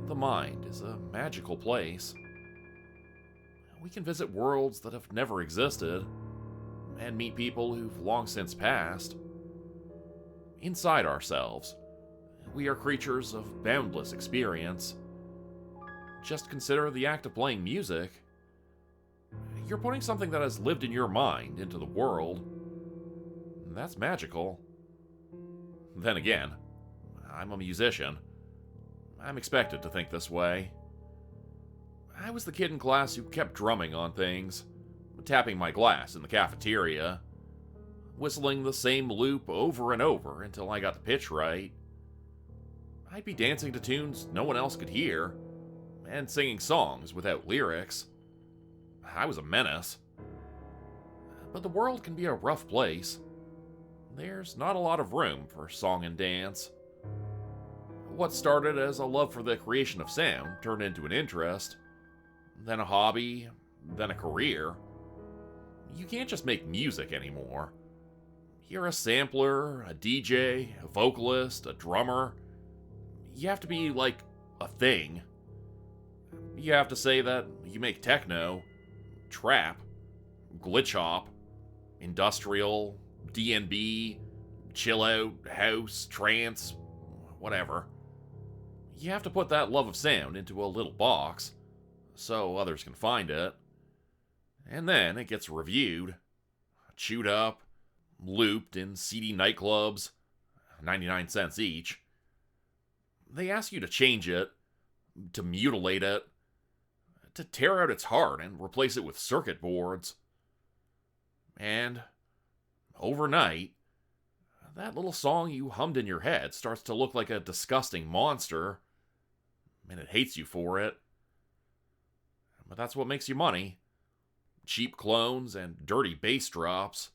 The mind is a magical place. We can visit worlds that have never existed and meet people who've long since passed. Inside ourselves, we are creatures of boundless experience. Just consider the act of playing music. You're putting something that has lived in your mind into the world. That's magical. Then again, I'm a musician. I'm expected to think this way. I was the kid in class who kept drumming on things, tapping my glass in the cafeteria, whistling the same loop over and over until I got the pitch right. I'd be dancing to tunes no one else could hear, and singing songs without lyrics. I was a menace. But the world can be a rough place. There's not a lot of room for song and dance. What started as a love for the creation of sound turned into an interest, then a hobby, then a career. You can't just make music anymore. You're a sampler, a DJ, a vocalist, a drummer. You have to be like a thing. You have to say that you make techno, trap, glitch hop, industrial, D&B, chill out, house, trance, whatever. You have to put that love of sound into a little box so others can find it. And then it gets reviewed, chewed up, looped in seedy nightclubs, 99 cents each. They ask you to change it, to mutilate it, to tear out its heart and replace it with circuit boards. And overnight, that little song you hummed in your head starts to look like a disgusting monster, and it hates you for it. But that's what makes you money. Cheap clones and dirty bass drops.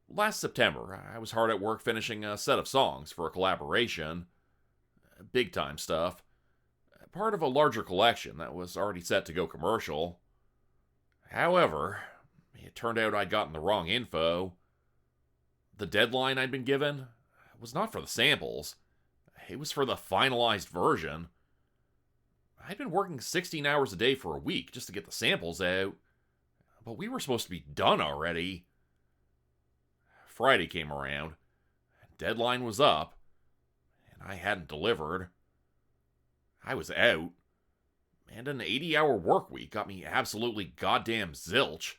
Last September, I was hard at work finishing a set of songs for a collaboration. Big time stuff. Part of a larger collection that was already set to go commercial. However, it turned out I'd gotten the wrong info. The deadline I'd been given was not for the samples. It was for the finalized version. I'd been working 16 hours a day for a week just to get the samples out, but we were supposed to be done already. Friday came around, deadline was up, and I hadn't delivered. I was out, and an 80-hour work week got me absolutely goddamn zilch.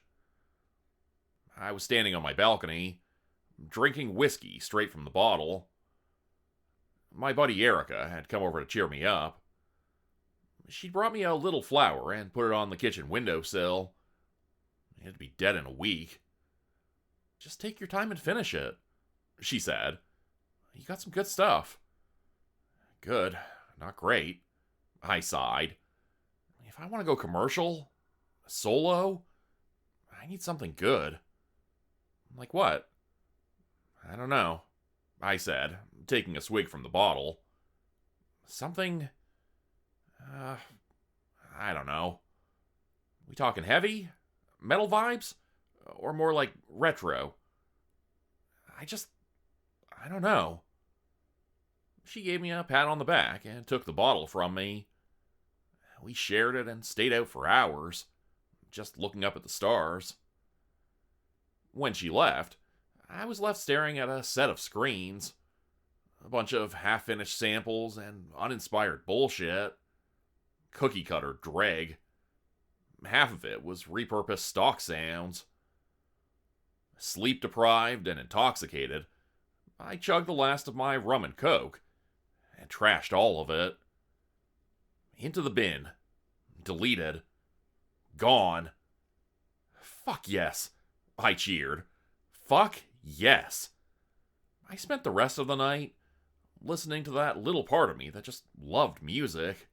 I was standing on my balcony, drinking whiskey straight from the bottle. My buddy Erica had come over to cheer me up. She brought me a little flower and put it on the kitchen windowsill. It'd be dead in a week. Just take your time and finish it, she said. You got some good stuff. Good, not great, I sighed. If I want to go commercial, solo, I need something good. Like what? I don't know, I said, taking a swig from the bottle. Something, I don't know. We talking heavy? Metal vibes? Or more like retro? I don't know. She gave me a pat on the back and took the bottle from me. We shared it and stayed out for hours, just looking up at the stars. When she left, I was left staring at a set of screens. A bunch of half-finished samples and uninspired bullshit. Cookie-cutter dreg. Half of it was repurposed stock sounds. Sleep-deprived and intoxicated, I chugged the last of my rum and coke, and trashed all of it. Into the bin. Deleted. Gone. Fuck yes, I cheered. Fuck yes. I spent the rest of the night listening to that little part of me that just loved music.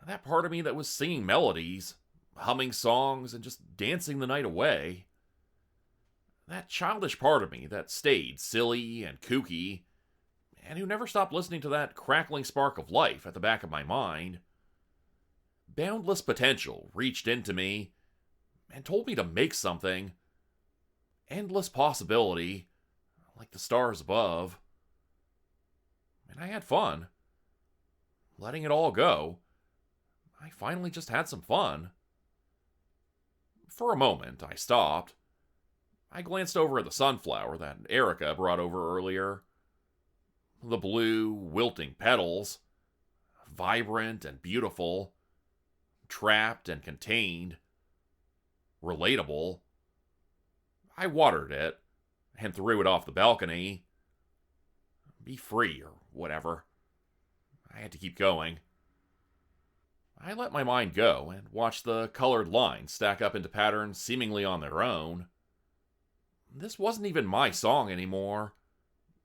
That part of me that was singing melodies, humming songs, and just dancing the night away. That childish part of me that stayed silly and kooky, and who never stopped listening to that crackling spark of life at the back of my mind. Boundless potential reached into me and told me to make something. Endless possibility, like the stars above. And I had fun. letting it all go, I finally just had some fun. For a moment, I stopped. I glanced over at the sunflower that Erica brought over earlier. The blue, wilting petals, vibrant and beautiful, trapped and contained, relatable. I watered it and threw it off the balcony. Be free or whatever. I had to keep going. I let my mind go and watched the colored lines stack up into patterns seemingly on their own. This wasn't even my song anymore.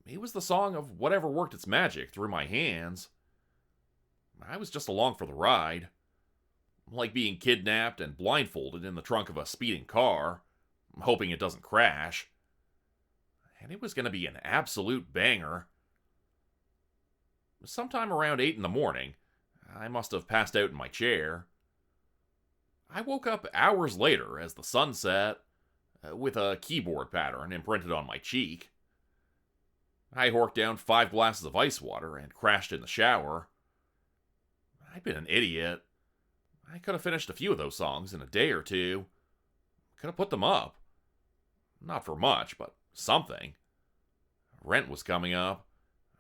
It was the song of whatever worked its magic through my hands. I was just along for the ride. Like being kidnapped and blindfolded in the trunk of a speeding car, hoping it doesn't crash. And it was going to be an absolute banger. Sometime around 8 in the morning, I must have passed out in my chair. I woke up hours later as the sun set, with a keyboard pattern imprinted on my cheek. I horked down 5 glasses of ice water and crashed in the shower. I'd been an idiot. I could have finished a few of those songs in a day or two. Could have put them up. Not for much, but something. Rent was coming up,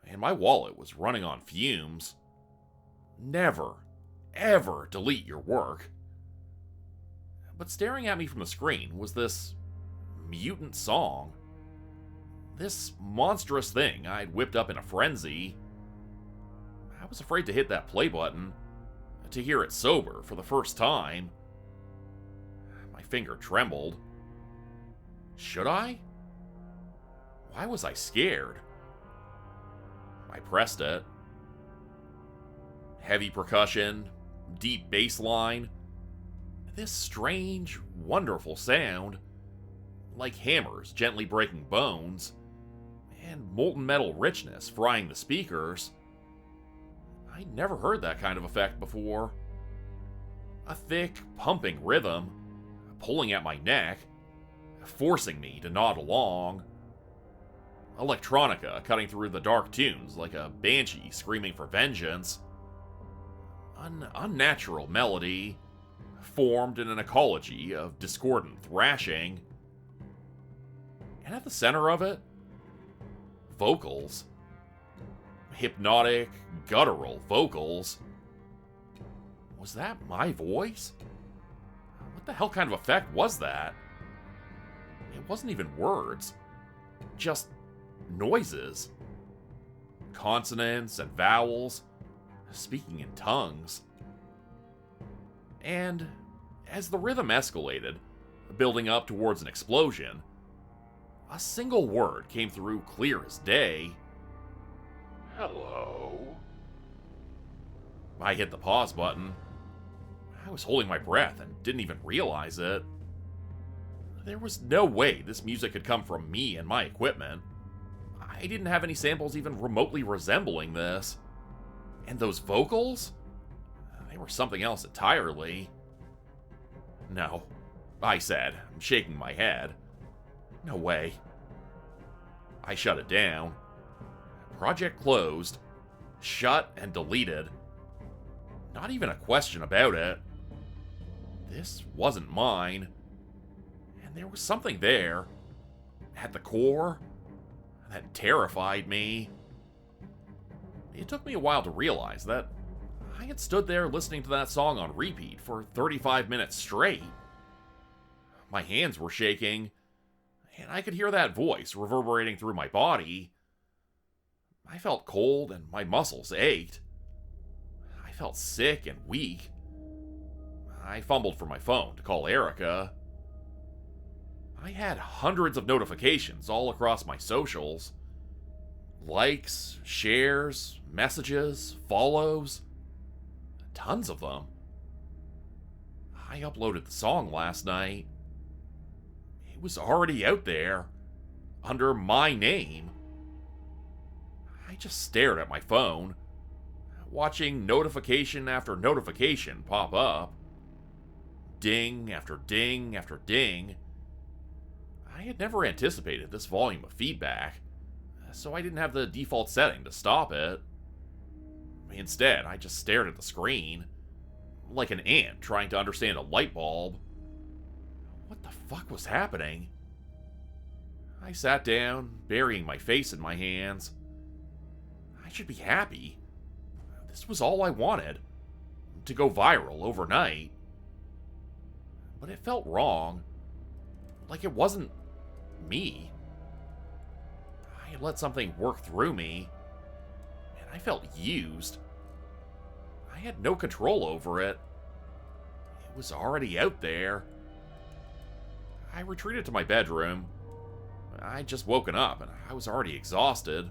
and my wallet was running on fumes. Never, ever delete your work. But staring at me from the screen was this mutant song. This monstrous thing I'd whipped up in a frenzy. I was afraid to hit that play button, to hear it sober for the first time. My finger trembled. Should I? Why was I scared? I pressed it. Heavy percussion, deep bass line. This strange, wonderful sound, like hammers gently breaking bones, and molten metal richness frying the speakers. I'd never heard that kind of effect before. A thick, pumping rhythm, pulling at my neck, forcing me to nod along. Electronica cutting through the dark tunes like a banshee screaming for vengeance. An unnatural melody, formed in an ecology of discordant thrashing. And at the center of it, vocals. Hypnotic, guttural vocals. Was that my voice? What the hell kind of effect was that? It wasn't even words. Just noises. Consonants and vowels, speaking in tongues. And as the rhythm escalated, building up towards an explosion, a single word came through clear as day. Hello. I hit the pause button. I was holding my breath and didn't even realize it. There was no way this music could come from me and my equipment. I didn't have any samples even remotely resembling this. And those vocals? They were something else entirely. No, I said, shaking my head. No way. I shut it down. Project closed. Shut and deleted. Not even a question about it. This wasn't mine. And there was something there, at the core, that terrified me. It took me a while to realize that I had stood there listening to that song on repeat for 35 minutes straight. My hands were shaking, and I could hear that voice reverberating through my body. I felt cold and my muscles ached. I felt sick and weak. I fumbled for my phone to call Erica. I had hundreds of notifications all across my socials. Likes, shares, messages, follows. Tons of them. I uploaded the song last night. It was already out there, under my name. I just stared at my phone, watching notification after notification pop up. Ding after ding after ding. I had never anticipated this volume of feedback, so I didn't have the default setting to stop it. Instead, I just stared at the screen, like an ant trying to understand a light bulb. What the fuck was happening? I sat down, burying my face in my hands. I should be happy. This was all I wanted. To go viral overnight. But it felt wrong. Like it wasn't me. I had let something work through me, and I felt used. I had no control over it. It was already out there. I retreated to my bedroom. I'd just woken up, and I was already exhausted.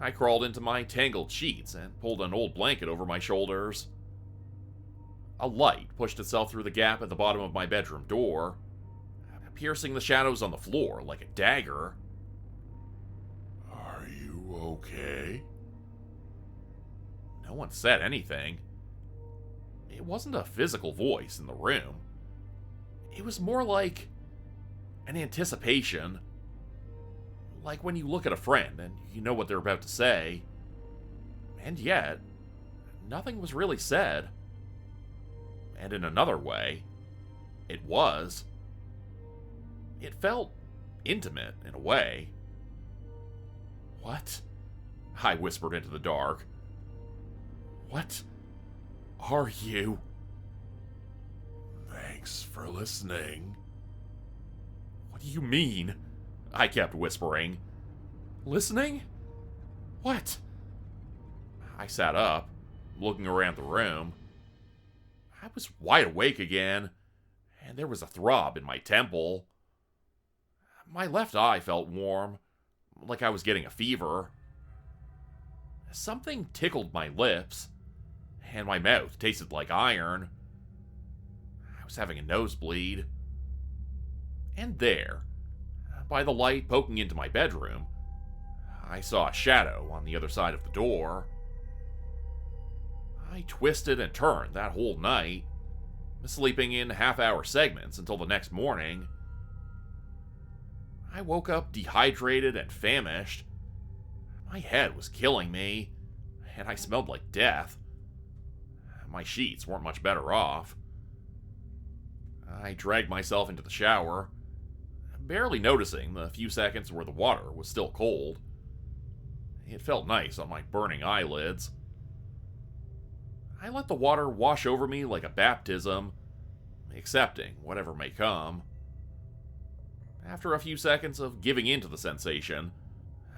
I crawled into my tangled sheets and pulled an old blanket over my shoulders. A light pushed itself through the gap at the bottom of my bedroom door, piercing the shadows on the floor like a dagger. Are you okay? No one said anything. It wasn't a physical voice in the room. It was more like an anticipation. Like when you look at a friend and you know what they're about to say, and yet, nothing was really said. And in another way, it was. It felt intimate in a way. What? I whispered into the dark. What are you? Thanks for listening. What do you mean? I kept whispering. Listening? What? I sat up, looking around the room. I was wide awake again, and there was a throb in my temple. My left eye felt warm, like I was getting a fever. Something tickled my lips, and my mouth tasted like iron. I was having a nosebleed. And there, by the light poking into my bedroom, I saw a shadow on the other side of the door. I twisted and turned that whole night, sleeping in half-hour segments until the next morning. I woke up dehydrated and famished. My head was killing me, and I smelled like death. My sheets weren't much better off. I dragged myself into the shower, barely noticing the few seconds where the water was still cold. It felt nice on my burning eyelids. I let the water wash over me like a baptism, accepting whatever may come. After a few seconds of giving in to the sensation,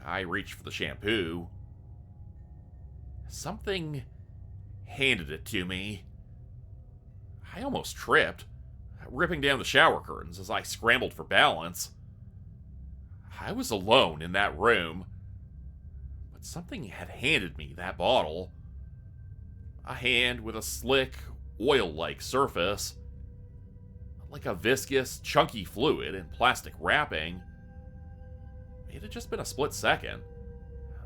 I reached for the shampoo. Something handed it to me. I almost tripped, ripping down the shower curtains as I scrambled for balance. I was alone in that room, but something had handed me that bottle. A hand with a slick, oil-like surface. Like a viscous, chunky fluid in plastic wrapping. It had just been a split second,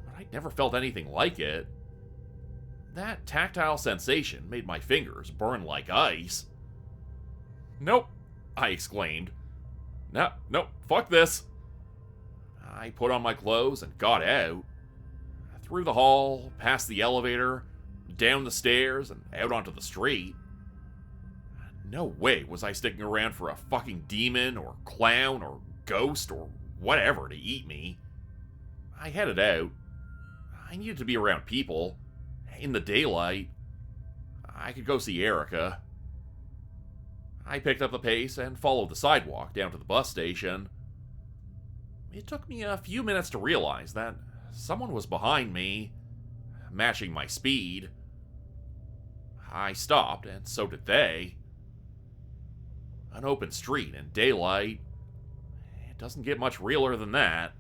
but I'd never felt anything like it. That tactile sensation made my fingers burn like ice. "Nope," I exclaimed. No, fuck this." I put on my clothes and got out. Through the hall, past the elevator, down the stairs, and out onto the street. No way was I sticking around for a fucking demon or clown or ghost or whatever to eat me. I headed out. I needed to be around people. In the daylight. I could go see Erica. I picked up the pace and followed the sidewalk down to the bus station. It took me a few minutes to realize that someone was behind me, matching my speed. I stopped, and so did they. An open street in daylight. It doesn't get much realer than that.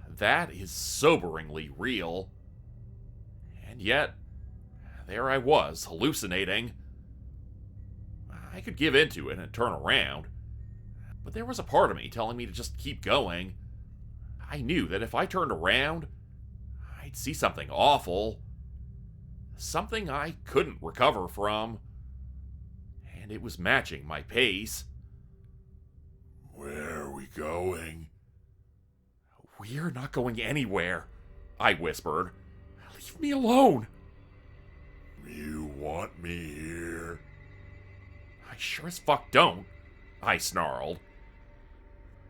That is soberingly real. And yet, there I was, hallucinating. I could give into it and turn around, but there was a part of me telling me to just keep going. I knew that if I turned around, I'd see something awful. Something I couldn't recover from. And it was matching my pace. Where are we going? "We're not going anywhere," I whispered. "Leave Leave me alone! You want me here? I sure as fuck don't, I snarled.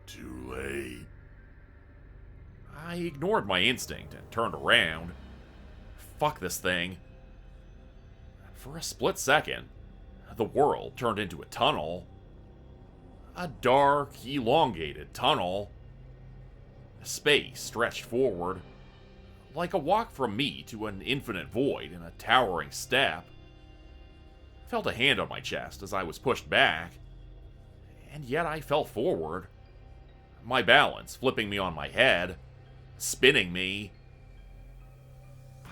Too late. I ignored my instinct and turned around. Fuck this thing. For a split second, the world turned into a tunnel. A dark, elongated tunnel. Space stretched forward, like a walk from me to an infinite void in a towering step. Felt a hand on my chest as I was pushed back, and yet I fell forward. My balance flipping me on my head, spinning me.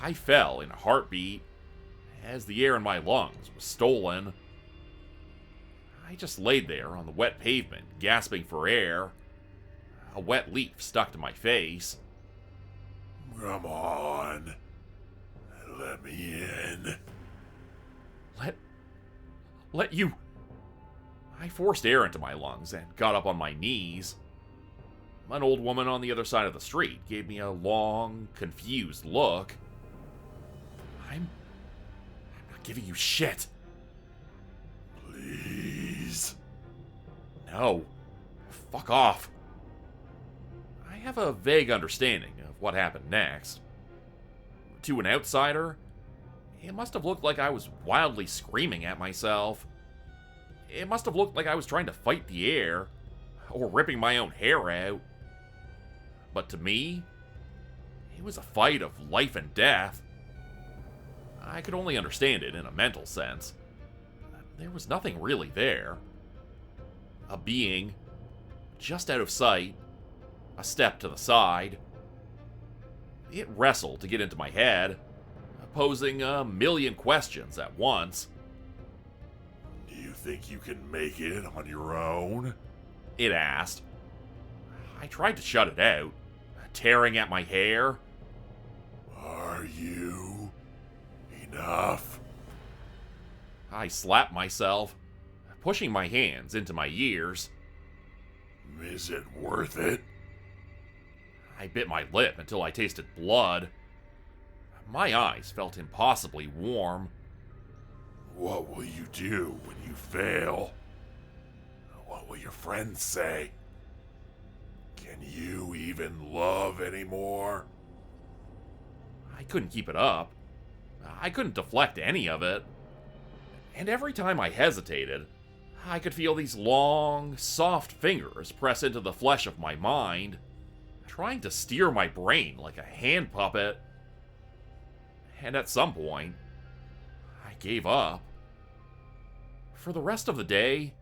I fell in a heartbeat as the air in my lungs was stolen. I just laid there on the wet pavement, gasping for air. A wet leaf stuck to my face. Come on. Let me in. Let you... I forced air into my lungs and got up on my knees. An old woman on the other side of the street gave me a long, confused look. I'm not giving you shit. Please. No. Fuck off. I have a vague understanding of what happened next. To an outsider, it must have looked like I was wildly screaming at myself. It must have looked like I was trying to fight the air, or ripping my own hair out. But to me, it was a fight of life and death. I could only understand it in a mental sense. There was nothing really there. A being, just out of sight, a step to the side. It wrestled to get into my head, posing a million questions at once. Do you think you can make it on your own? It asked. I tried to shut it out, tearing at my hair. Are you enough? I slapped myself, pushing my hands into my ears. Is it worth it? I bit my lip until I tasted blood. My eyes felt impossibly warm. What will you do when you fail? What will your friends say? Can you even love anymore? I couldn't keep it up. I couldn't deflect any of it. And every time I hesitated, I could feel these long, soft fingers press into the flesh of my mind, trying to steer my brain like a hand puppet. And at some point, I gave up. For the rest of the day,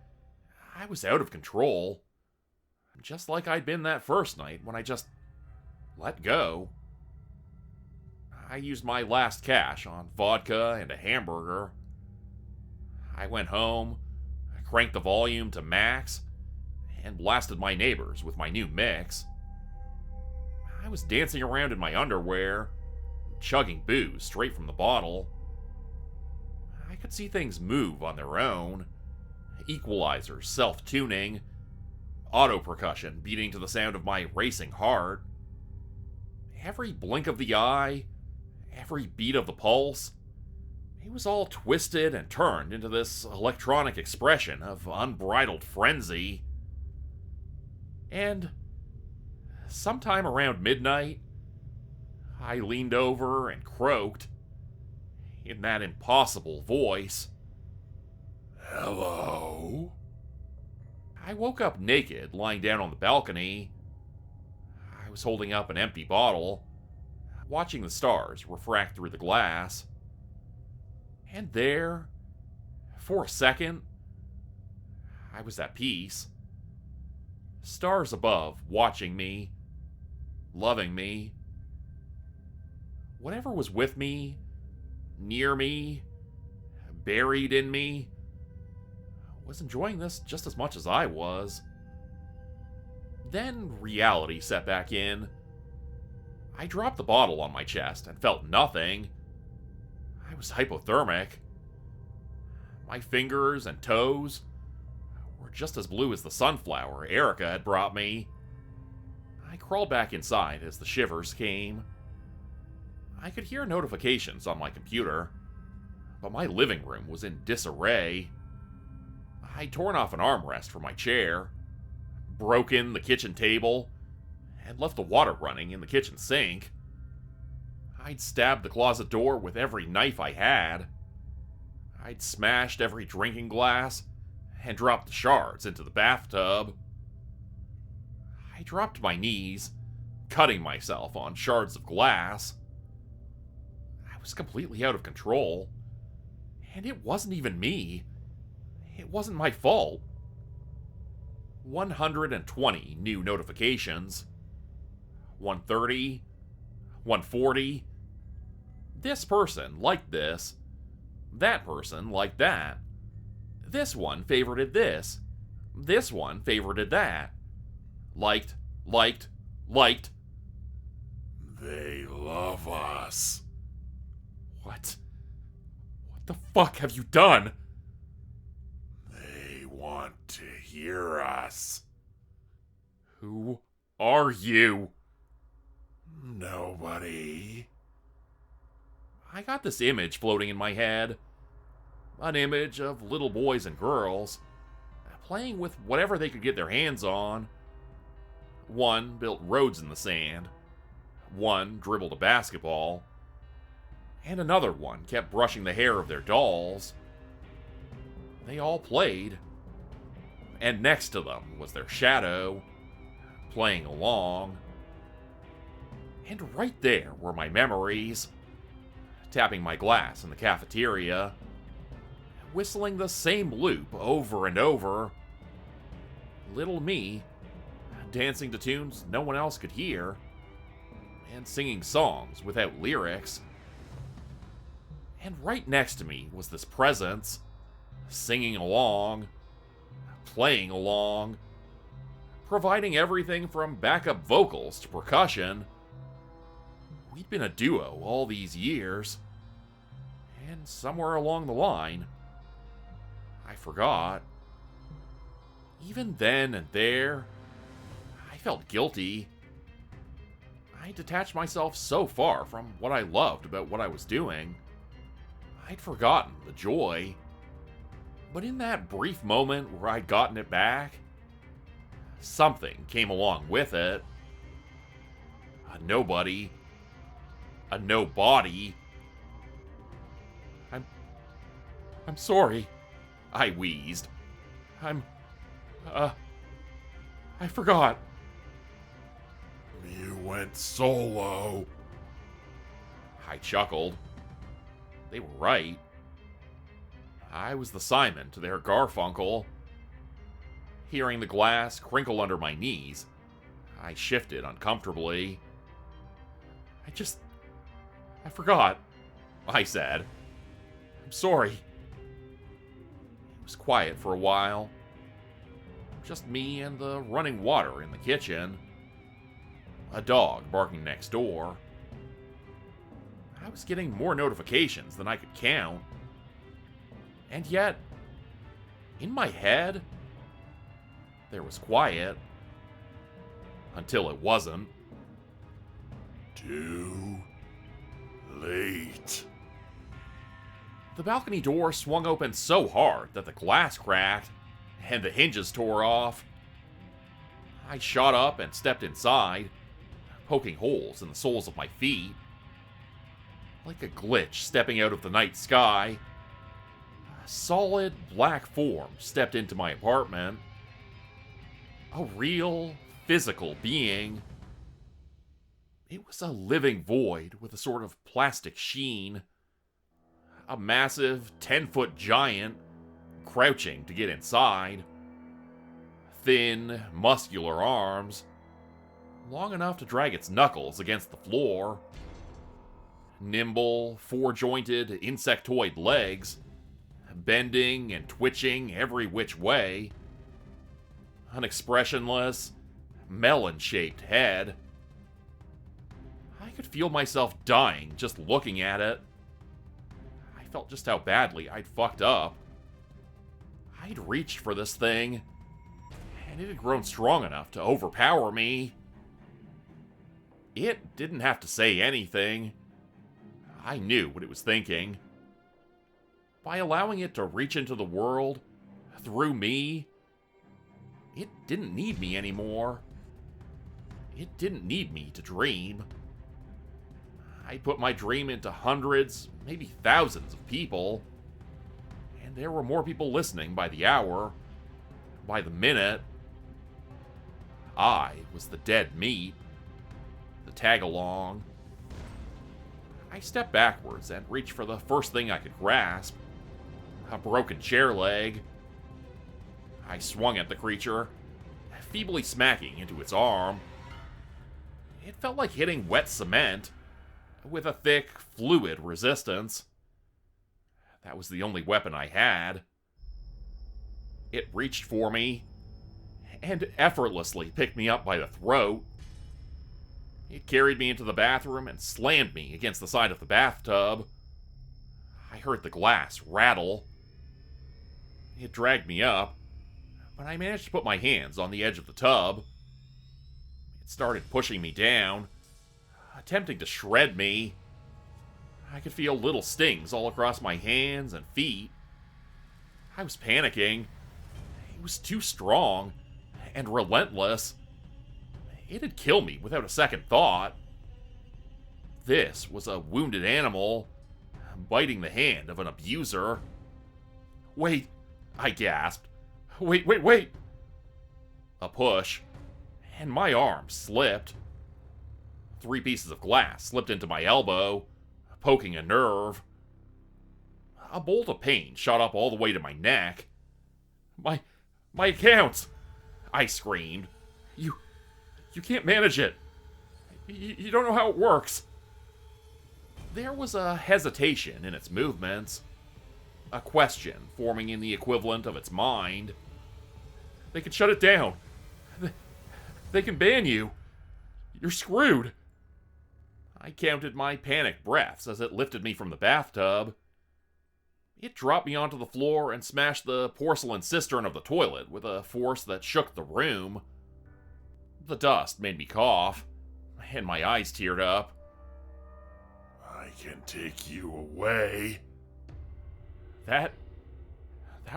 I was out of control. Just like I'd been that first night when I just let go. I used my last cash on vodka and a hamburger. I went home, cranked the volume to max, and blasted my neighbors with my new mix. I was dancing around in my underwear, chugging booze straight from the bottle. I could see things move on their own. Equalizers self-tuning, auto percussion beating to the sound of my racing heart. Every blink of the eye, every beat of the pulse, it was all twisted and turned into this electronic expression of unbridled frenzy. And sometime around midnight, I leaned over and croaked, in that impossible voice. Hello? I woke up naked, lying down on the balcony. I was holding up an empty bottle, watching the stars refract through the glass. And there, for a second, I was at peace. Stars above, watching me, loving me. Whatever was with me, near me, buried in me, was enjoying this just as much as I was. Then reality set back in. I dropped the bottle on my chest and felt nothing. I was hypothermic. My fingers and toes were just as blue as the sunflower Erica had brought me. I crawled back inside as the shivers came. I could hear notifications on my computer, but my living room was in disarray. I'd torn off an armrest from my chair, broken the kitchen table, and left the water running in the kitchen sink. I'd stabbed the closet door with every knife I had. I'd smashed every drinking glass and dropped the shards into the bathtub. I dropped to my knees, cutting myself on shards of glass. I was completely out of control, and it wasn't even me. It wasn't my fault. 120 new notifications. 130, 140. This person liked this. That person liked that. This one favorited this. This one favorited that. Liked, liked, liked. They love us. What? What the fuck have you done? They want to hear us. Who are you? Nobody. I got this image floating in my head. An image of little boys and girls playing with whatever they could get their hands on. One built roads in the sand. One dribbled a basketball. And another one kept brushing the hair of their dolls. They all played. And next to them was their shadow, playing along. And right there were my memories. Tapping my glass in the cafeteria, whistling the same loop over and over. Little me, dancing to tunes no one else could hear, and singing songs without lyrics. And right next to me was this presence, singing along, playing along, providing everything from backup vocals to percussion. We'd been a duo all these years, and somewhere along the line, I forgot. Even then and there, I felt guilty. I detached myself so far from what I loved about what I was doing. I'd forgotten the joy. But in that brief moment where I'd gotten it back, something came along with it. A nobody. A nobody. I'm sorry, I wheezed. I forgot. You went solo. I chuckled. They were right. I was the Simon to their Garfunkel. Hearing the glass crinkle under my knees, I shifted uncomfortably. I forgot, I said. I'm sorry. It was quiet for a while. Just me and the running water in the kitchen. A dog barking next door. I was getting more notifications than I could count. And yet, in my head, there was quiet. Until it wasn't. Too late. The balcony door swung open so hard that the glass cracked and the hinges tore off. I shot up and stepped inside, poking holes in the soles of my feet. Like a glitch stepping out of the night sky, a solid black form stepped into my apartment. A real, physical being. It was a living void with a sort of plastic sheen. A massive 10-foot giant crouching to get inside. Thin, muscular arms, long enough to drag its knuckles against the floor. Nimble, four-jointed, insectoid legs, bending and twitching every which way. An expressionless, melon-shaped head. I could feel myself dying just looking at it. I felt just how badly I'd fucked up. I'd reached for this thing, and it had grown strong enough to overpower me. It didn't have to say anything. I knew what it was thinking. By allowing it to reach into the world through me, it didn't need me anymore. It didn't need me to dream. I put my dream into hundreds, maybe thousands of people, and there were more people listening by the hour, by the minute. I was the dead meat, the tag-along. I stepped backwards and reached for the first thing I could grasp, a broken chair leg. I swung at the creature, feebly smacking into its arm. It felt like hitting wet cement, with a thick, fluid resistance. That was the only weapon I had. It reached for me, and effortlessly picked me up by the throat. It carried me into the bathroom and slammed me against the side of the bathtub. I heard the glass rattle. It dragged me up, but I managed to put my hands on the edge of the tub. It started pushing me down, attempting to shred me. I could feel little stings all across my hands and feet. I was panicking. It was too strong and relentless. It'd kill me without a second thought. This was a wounded animal, biting the hand of an abuser. "Wait," I gasped. Wait. A push, and my arm slipped. 3 pieces of glass slipped into my elbow, poking a nerve. A bolt of pain shot up all the way to my neck. My accounts!" I screamed. You can't manage it. You don't know how it works." There was a hesitation in its movements, a question forming in the equivalent of its mind. "They can shut it down. They can ban you. You're screwed." I counted my panicked breaths as it lifted me from the bathtub. It dropped me onto the floor and smashed the porcelain cistern of the toilet with a force that shook the room. The dust made me cough, and my eyes teared up. "I can take you away." That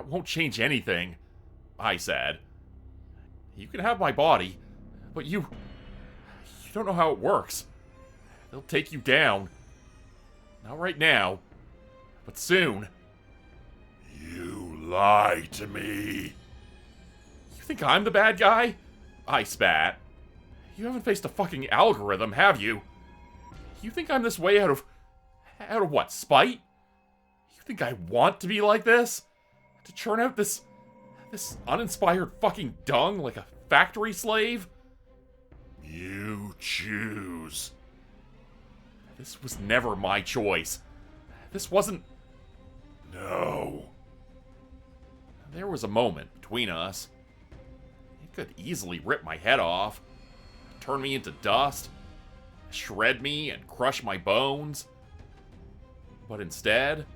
won't change anything," I said. "You can have my body, but you don't know how it works. They'll take you down. Not right now, but soon." "You lie to me." "You think I'm the bad guy?" I spat. "You haven't faced a fucking algorithm, have you? You think I'm this way out of what, spite? You think I want to be like this? To churn out this uninspired fucking dung like a factory slave?" "You choose." This was never my choice. This wasn't... "No." There was a moment between us. It could easily rip my head off, turn me into dust, shred me and crush my bones. But instead,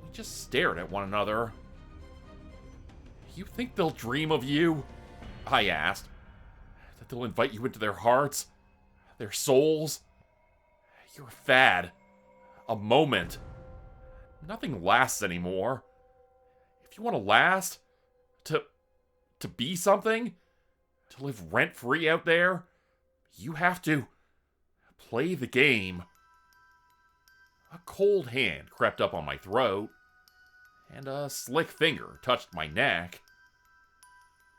we just stared at one another. "You think they'll dream of you?" I asked. "That they'll invite you into their hearts, their souls? You're a fad, a moment. Nothing lasts anymore. If you want to last, to be something, to live rent-free out there, you have to play the game." A cold hand crept up on my throat, and a slick finger touched my neck.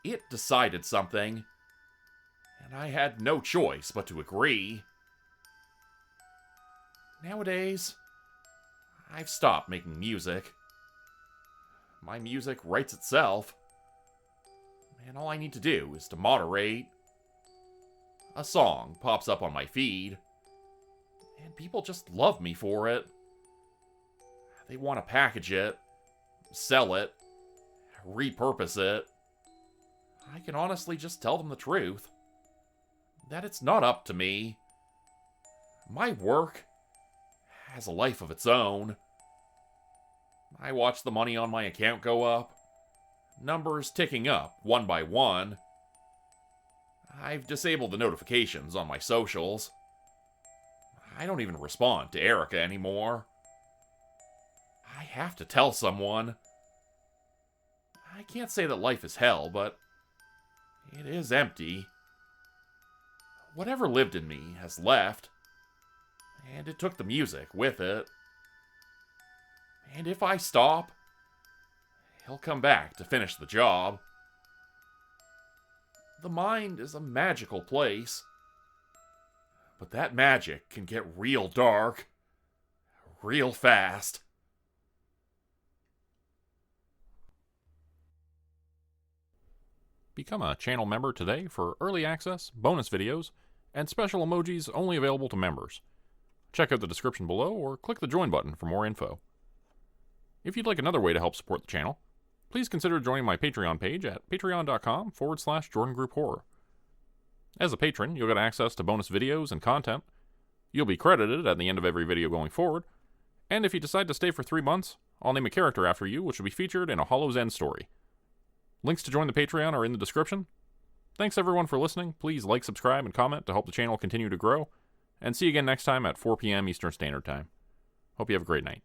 It decided something, and I had no choice but to agree. Nowadays, I've stopped making music. My music writes itself, and all I need to do is to moderate. A song pops up on my feed, and people just love me for it. They want to package it, sell it, repurpose it. I can honestly just tell them the truth, that it's not up to me. My work has a life of its own. I watch the money on my account go up, numbers ticking up one by one. I've disabled the notifications on my socials. I don't even respond to Erica anymore. I have to tell someone. I can't say that life is hell, but it is empty. Whatever lived in me has left, and it took the music with it. And if I stop, he'll come back to finish the job. The mind is a magical place, but that magic can get real dark, real fast. Become a channel member today for early access, bonus videos, and special emojis only available to members. Check out the description below or click the join button for more info. If you'd like another way to help support the channel, please consider joining my Patreon page at patreon.com/Jordan Group Horror. As a patron, you'll get access to bonus videos and content. You'll be credited at the end of every video going forward, and if you decide to stay for 3 months, I'll name a character after you which will be featured in a Hollow's End story. Links to join the Patreon are in the description. Thanks everyone for listening. Please like, subscribe, and comment to help the channel continue to grow. And see you again next time at 4 p.m. Eastern Standard Time. Hope you have a great night.